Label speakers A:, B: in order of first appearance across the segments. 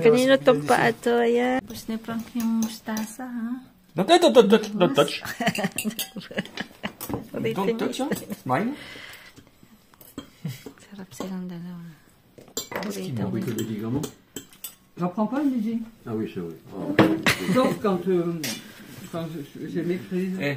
A: Kanino tong paa to? Ayan. Tapos ni Frank yung mustasa, ha?
B: Don't touch. Don't touch, huh? Mine?
A: Sarap silang dalawa.
B: Qu'est-ce qu'il m'a envoyé des gamins?
C: J'en prends pas, Gigi.
B: Ah oui, c'est vrai.
C: Sauf quand je méprise.
B: Eh.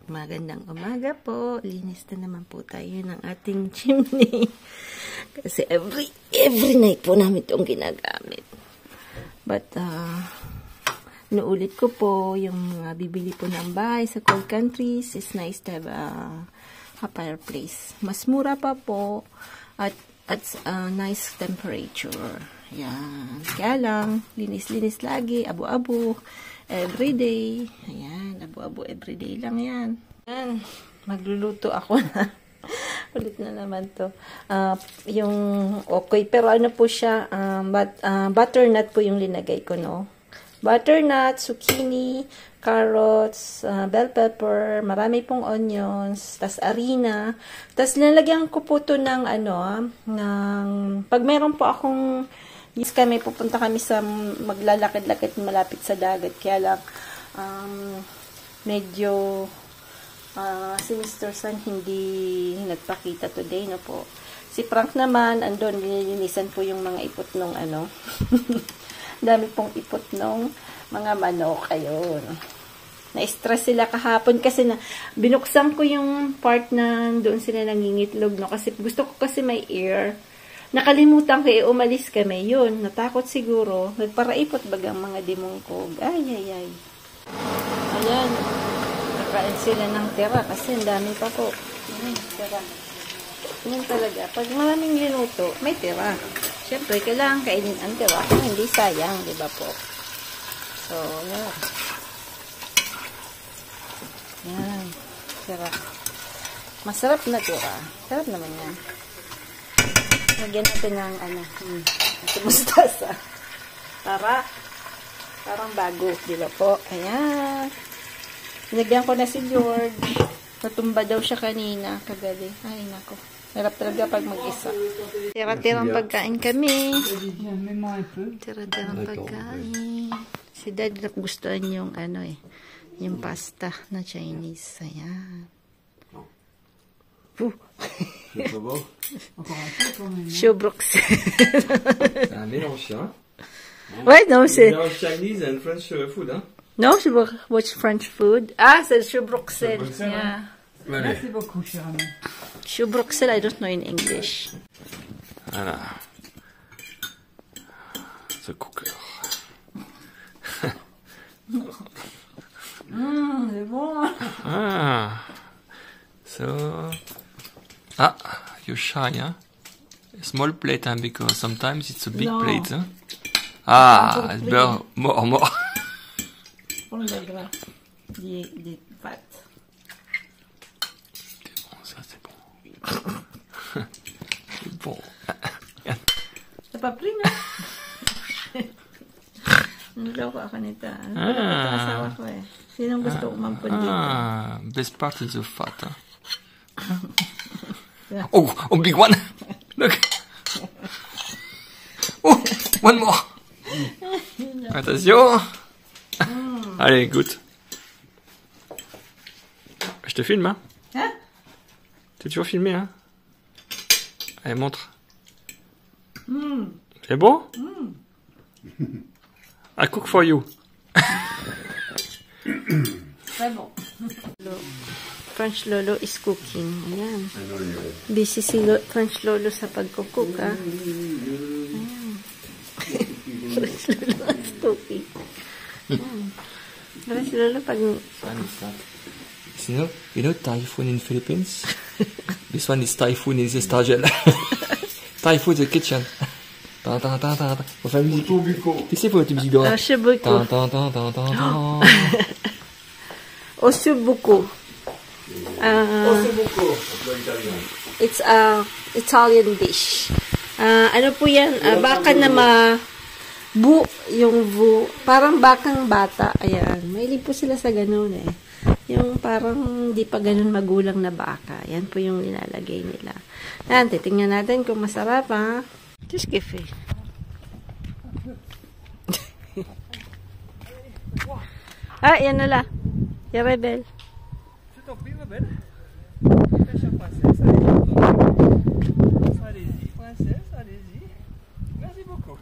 A: Magandang umaga po. Linis na naman po tayo ng ating chimney. Kasi every night po namin itong ginagamit. But, nuulit ko po yung bibili po ng bahay sa cold countries. It's nice to have a fireplace. Mas mura pa po at nice temperature. Yan. Kaya lang, linis-linis lagi, abo-abo, everyday. Ayan, abo-abo everyday lang yan. Yan, magluluto ako na. Ulit na naman to. Yung okay, pero ano po siya, butternut po yung linagay ko, no? Butternut, zucchini, carrots, bell pepper, marami pong onions, tas harina. Tas nilagyan ko po to ng pag meron po akong pupunta kami sa maglalakad-lakad malapit sa dagat. Kaya lang, medyo si Mr. San hindi nagpakita today, no po. Si Frank naman, andun, nilinisan po yung mga ipot nung dami pong ipot nung mga manok. Ayun. Na-stress sila kahapon kasi binuksan ko yung part na doon sila nangingitlog, no? Kasi gusto ko kasi may air. Nakalimutan ko, umalis kami. Yun, natakot siguro. Nagparaipot bagang mga dimongkog. Ay. Ayan. Nakain sila ng tira kasi ang dami pa po. Tira. Yan talaga. Pag maraming linuto, may tira. Siyempre, kailangan kainin ang tira kung hindi sayang, di ba po? So, yan. Yan. Tira. Masarap na tira. Sarap naman yan. Lagyan natin ng mustasa. Parang bago, di ba po? Ayan. Nilagyan ko na si George. Natumba daw siya kanina. Kagabi. Ay, nako. Hirap talaga pag mag-isa. Tira-tirang pagkain kami. Tira-tirang pagkain. Si Dad gustuhan yung yung pasta na Chinese. Ayan. Chou-Bruxelles.
B: C'est un mélange, hein?
A: Ouais, non, c'est...
B: Mélange Chinese and French food, hein?
A: No, what's French food? C'est Chou-Bruxelles. Yeah.
C: Merci beaucoup, cher ami.
A: Chou-Bruxelles, I don't know in English.
B: Voilà. The cooker.
C: C'est bon.
B: You're shy, huh? A small plate, huh? Because sometimes it's a big plate, huh? It's beurre more.
A: Pour le gras, des pâtes.
B: C'est bon, ça, c'est bon. C'est bon.
A: T'as pas pris, non? Niloko ako nito. Ito asawa ko eh. Sinong gusto ko mampundin?
B: Best part is the fat, huh? Oh, big one! Look! Oh, one more! Attention! Allez, goûte. Je te filme, hein?
A: Hein?
B: T'es toujours filmé, hein? Allez, montre. C'est bon? I cook for you.
A: C'est bon. French Lolo is cooking. Ayan. Busy si French Lolo sa pagkukook, ha? Ayan. French Lolo is cooking. Ayan. French Lolo pag...
B: You know typhoon in Philippines? This one is typhoon in the Sturgeon. Typhoon the kitchen. On fait musique. Tu sais pour la musique d'oreille.
A: Ossobuco. Ossobuco. It's a Italian dish. Ano po yan? Baka na parang bakang bata. Ayan, mahilig po sila sa ganun eh. Yung parang di pa ganun magulang na baka. Yan po yung nilalagay nila. Ayan, titingnan natin kung masarap ha. Just give it. Yan na la. Yung rebel.
B: Je t'en prie, ma belle. Ta chère princesse, allez-y, princesse, allez-y. Merci beaucoup.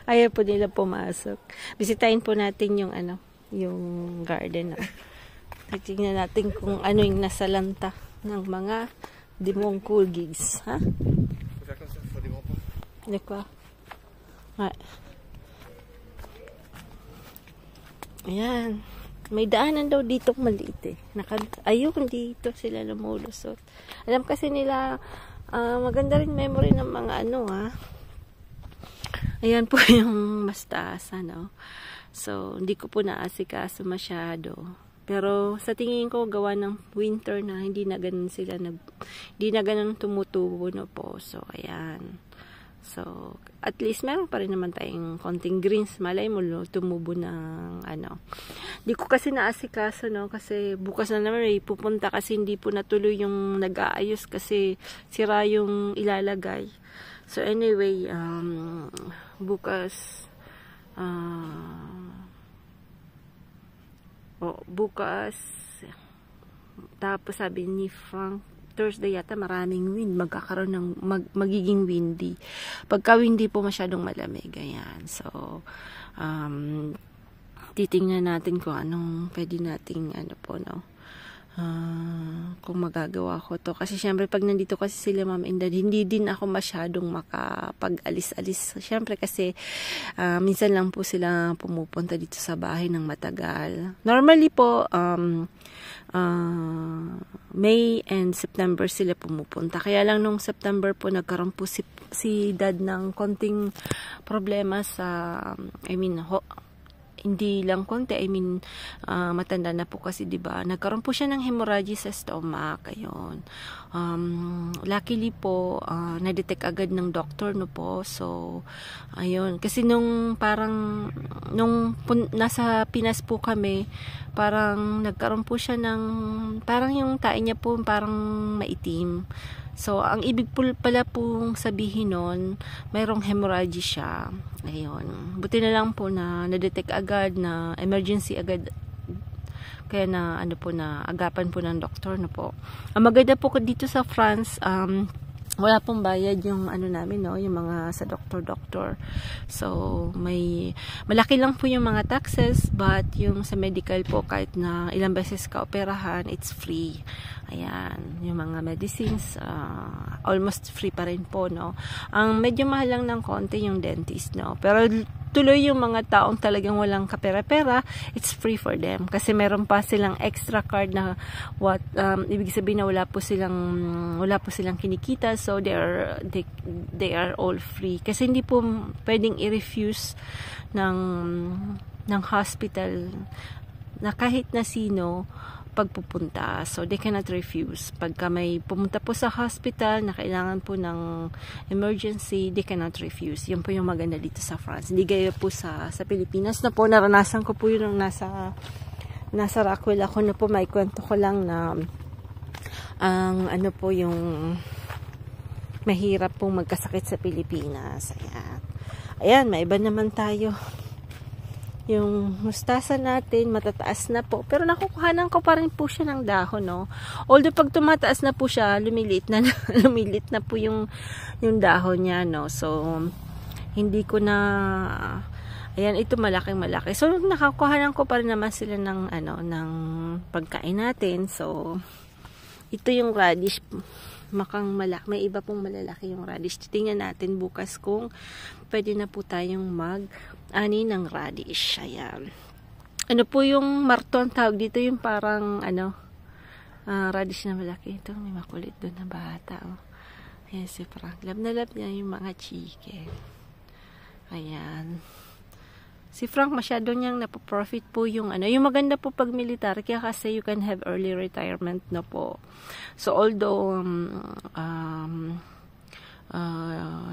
A: Ayaw po nila pumasok. Bisitahin po natin yung yung garden. Tingnan natin kung ano yung nasa lanta ng mga dimong cool gigs. Ha? Di ba? Ayan. May daanan daw dito maliit eh. Ayun, dito sila lumulusot. Alam kasi nila, maganda rin memory ng mga Ayan po yung mas taas, So, hindi ko po naasikaso masyado. Pero, sa tingin ko, gawa ng winter na, hindi na ganun hindi na ganun tumutubo na po. So, ayan. So, at least meron pa rin naman tayong konting greens. Malay mo, tumubo ng Di ko kasi naasikaso, kasi bukas na naman pupunta kasi hindi po natuloy yung nag-aayos kasi sira yung ilalagay. So, anyway, bukas tapos sabi ni Frank, Thursday yata maraming wind, magkakaroon ng magiging windy. Pagka windy po masyadong malamig, ayan. So titingnan natin kung anong pwede nating kung magagawa ko to. Kasi syempre pag nandito kasi sila mom and dad, hindi din ako masyadong makapag-alis-alis. Syempre kasi minsan lang po sila pumupunta dito sa bahay ng matagal. Normally po May and September sila pumupunta. Kaya lang nung September po nagkaroon po si dad ng konting problema sa hindi lang konti, matanda na po kasi, diba? Nagkaroon po siya ng hemorrhage sa stomach, ayun. Luckily po, na-detect agad ng doctor, po. So, ayun. Kasi nung nasa Pinas po kami, parang nagkaroon po siya ng, parang yung tae niya po, parang maitim. So, ang ibig pala pong sabihin nun, mayroong hemorrhage siya. Ayun. Buti na lang po na na-detect agad, na emergency agad. Kaya na, na agapan po ng doktor, po. Ang maganda po dito sa France, wala pong bayad yung namin, yung mga sa doktor. So, malaki lang po yung mga taxes, but yung sa medical po, kahit na ilang beses ka operahan, it's free. Ayan, yung mga medicines, almost free pa rin po, Ang medyo mahal lang ng konti yung dentist, Pero tuloy yung mga taong talagang walang kapera-pera, it's free for them. Kasi meron pa silang extra card na ibig sabihin na wala po silang kinikita, so they are all free. Kasi hindi po pwedeng i-refuse ng hospital na kahit na sino pagpupunta. So, they cannot refuse. Pagka may pumunta po sa hospital na kailangan po ng emergency, they cannot refuse. Yan po yung maganda dito sa France. Hindi gaya po sa Pilipinas na po. Naranasan ko po yun nung nasa Rockwell ako na po. May kwento ko lang na ang po yung mahirap pong magkasakit sa Pilipinas. Ayan, may iba naman tayo. Yung mustasa natin, matataas na po. Pero nakukuhanan ko pa rin po siya ng dahon, Although pag tumataas na po siya, lumilit na po yung dahon niya, So, hindi ko na, ayan, ito malaking-malaki. So, nakakuhanan ko pa rin naman sila ng pagkain natin. So, ito yung radish. Makang malaki. May iba pong malalaki yung radish. Tingnan natin bukas kung pwede na po tayong mag-ani ng radish. Ayan. Ano po yung marton tawag dito? Yung parang radish na malaki. Ito, may makulit doon na bata. Ayan si Frank. Lab na lab niya yung mga chicken. Ayan. Si Frank masyado niyang napoprofit po yung ano. Yung maganda po pag militar, kaya kasi you can have early retirement na po. So although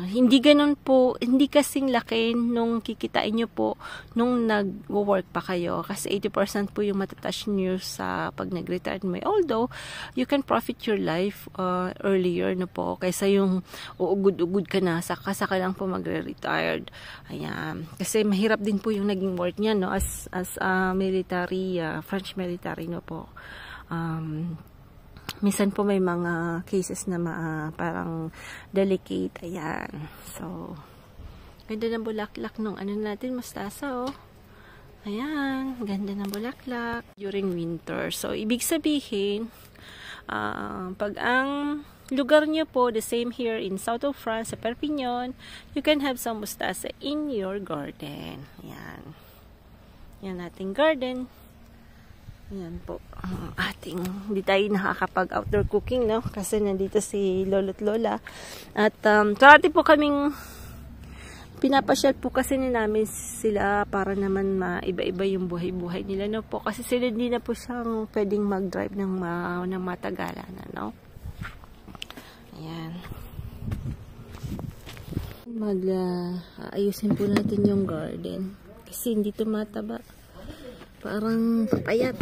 A: hindi ganun po, hindi kasing laki nung kikitain nyo po nung nag-work pa kayo. Kasi 80% po yung matatouch nyo sa pag nag-retire mo. Although, you can profit your life earlier na po. Kaysa yung uugod-ugod ka na, saka lang po magre-retired. Ayan. Kasi mahirap din po yung naging work niya, no? As military, French military, no po. Minsan po may mga cases na parang delicate. Ayan. So, ganda ng bulaklak nung ano natin, mustasa, oh. Ayan. Ganda ng bulaklak during winter. So, ibig sabihin, pag ang lugar nyo po, the same here in south of France, sa Perpignan, you can have some mustasa in your garden. Ayan. Yan ating garden. Ayan po, ating, hindi tayo nakakapag-outdoor cooking, no? Kasi nandito si lolo't lola. At, karati po kaming, pinapasyal po kasi namin sila para naman maiba-iba yung buhay-buhay nila, no po? Kasi sila hindi na po siyang pwedeng mag-drive ng matagalan, no? Ayan. Ayusin po natin yung garden. Kasi hindi tumataba. Parang papayat.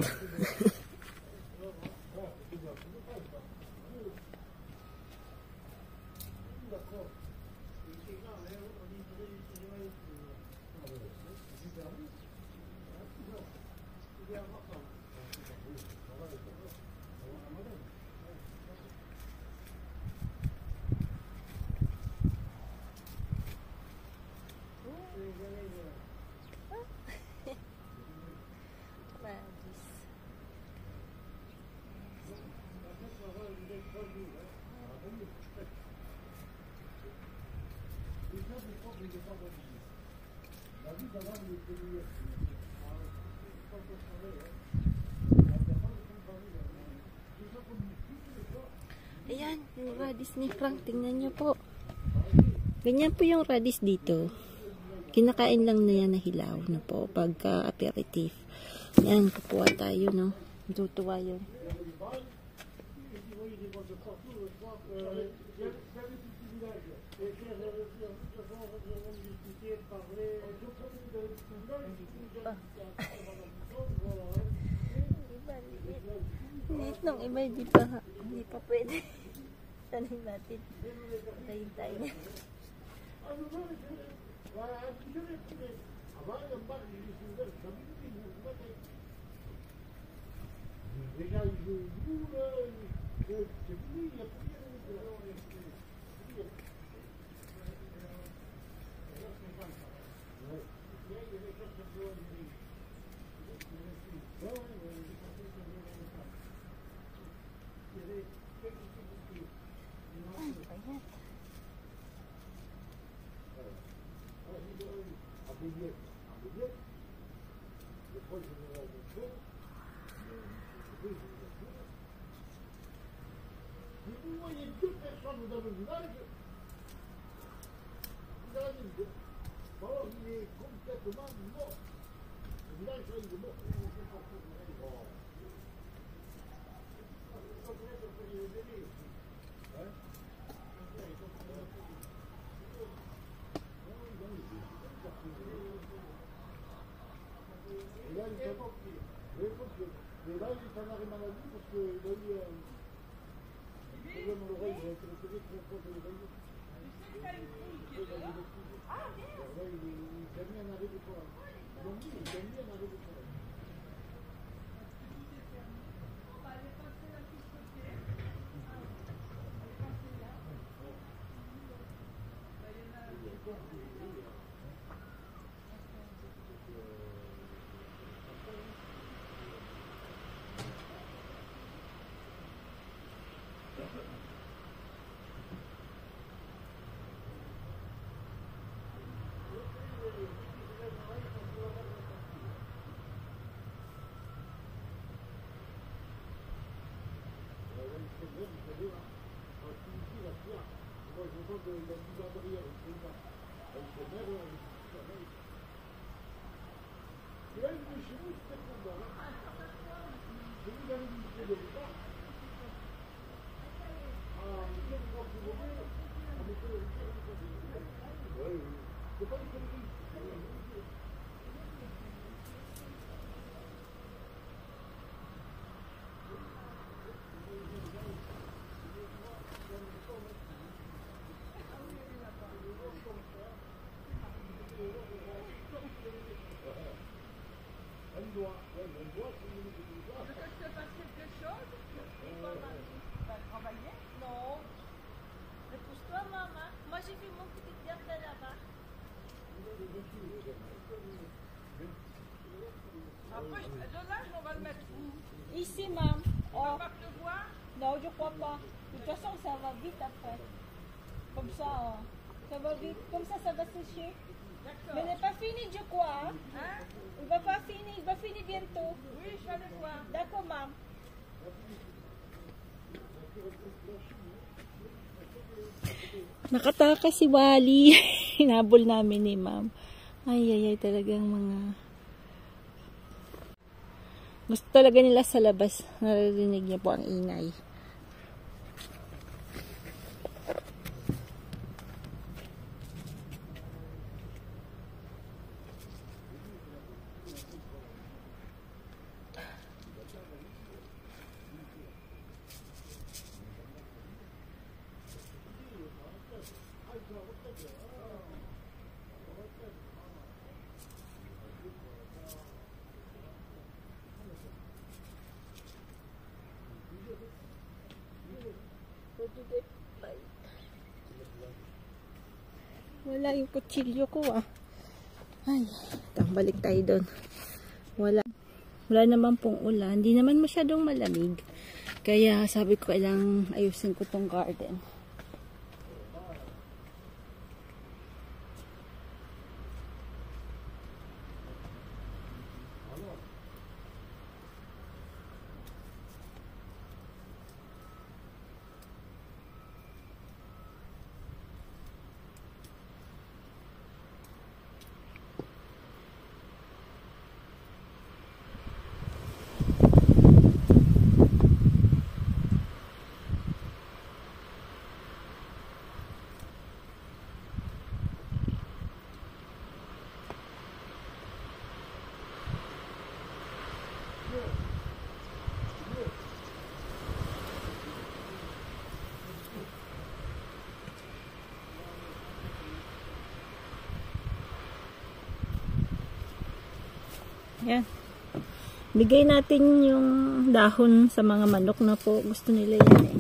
A: Ayan, yung radish ni Frank, tingnan nyo po. Ganyan po yung radish dito. Kinakain lang na yan na hilaw na po pagka aperitif. Yan, kukuha tayo, no? Tutuwa yun. Liit nung iba, hindi pa pwede. Tanim natin. Patayin tayo niya. Non. Repousse-toi, maman. Moi, j'ai vu mon petit garde là-bas.
C: Après, le linge, on va le mettre où?
A: Ici, maman.
C: On va
A: Oh,
C: pas pleuvoir?
A: non, je crois pas. De toute façon, ça va vite après. Comme ça, ça va vite. Comme ça va sécher. Mais
C: D'accord.
A: n'est pas fini, je crois. Hein?
C: Hein?
A: Il va pas finir. Il va finir bientôt.
C: Oui, je vais aller voir.
A: D'accord, maman. Nakatakas si Wally. Hinabol namin ni ma'am. Ay, talagang mga... Gusto talaga nila sa labas. Naririnig niya po ang ingay. Wala yung kutsilyo ko Ay, balik tayo doon. Wala naman pong ulan. Hindi naman masyadong malamig. Kaya sabi ko kailangang ayusin ko tong garden. Yan. Bigay natin yung dahon sa mga manok na po. Gusto nila yan eh.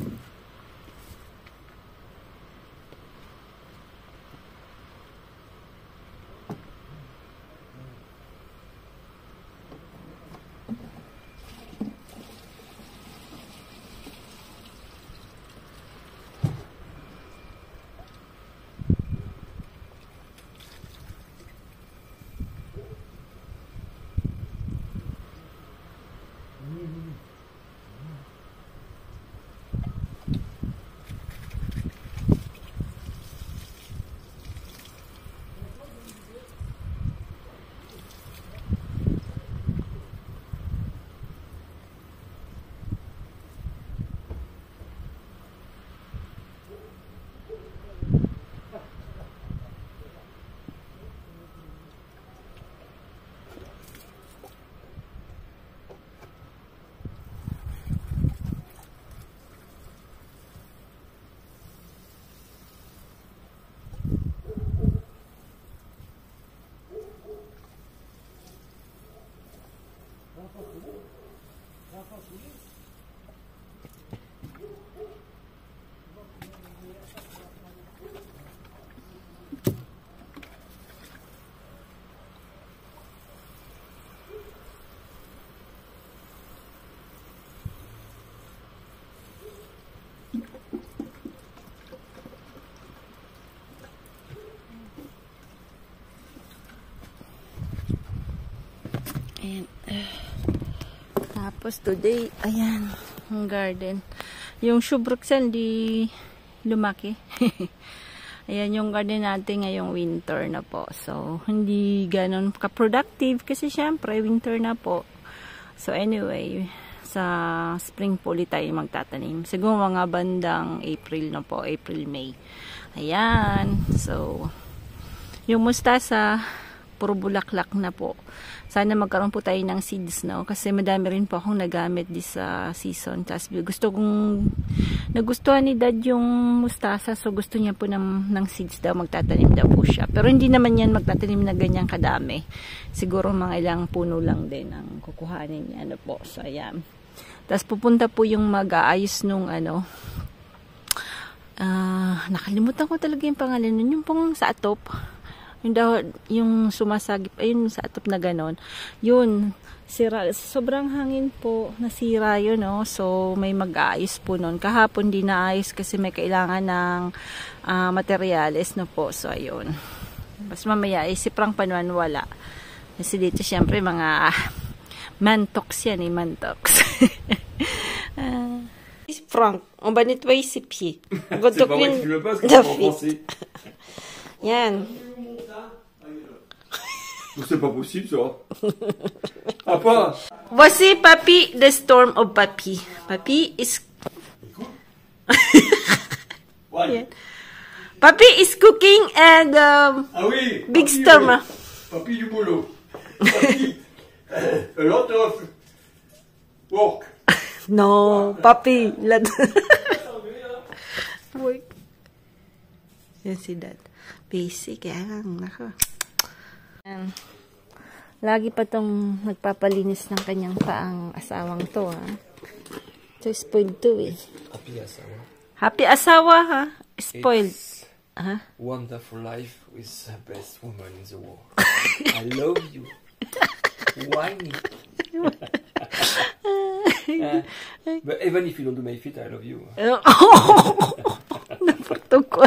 A: Ayan. Tapos today, ayan, ang garden. Yung shubruksan di lumaki. Ayan yung garden natin ngayong winter na po. So, hindi ganon ka-productive kasi syempre winter na po. So, anyway, sa spring po ulit tayo magtatanim. Siguro mga bandang April na po, April-May. Ayan. So, Yung mustasa, puro bulaklak na po. Sana magkaroon po tayo ng seeds, no? Kasi madami rin po akong nagamit this season. Tapos nagustuhan ni Dad yung mustasa. So gusto niya po ng seeds daw. Magtatanim daw po siya. Pero hindi naman yan magtatanim na ganyang kadami. Siguro mga ilang puno lang din ang kukuhanin niya. Ano po. So ayan. Tapos pupunta po yung mag-aayos nung nakalimutan ko talaga yung pangalan nun. Yung pong sa atop. Yung sumasagip, ayun sa atop na ganon. Yun, sira, sobrang hangin po, nasira yun, no? So, may mag-aayos po nun. Kahapon di naayos kasi may kailangan ng materyales, no po. So, ayun. Bas mamaya, si Frank Panuan wala. Kasi dito, syempre, mga mantoks yan, mantoks. Frank, on va nettoyer ses pieds. Yan.
B: C'est pas possible, ça. Papa.
A: Voici Papi, the storm of Papi. Papi is... yeah. Papi is cooking and
B: oui,
A: big
B: Papi,
A: storm.
B: Papi du boulot. Papi, a lot of work.
A: No, Papi. Work. Yan si Dad. Basic, yan. Nako. Yan. Lagi pa tong nagpapalinis ng kanyang paang asawang to, ha. So, spoiled to, eh.
B: Happy asawa.
A: Happy asawa, ha? Spoiled. Ha?
B: Wonderful life with the best woman in the world. I love you. Whiny. But even if you don't do my feet, I love you.
A: Napagtog ko.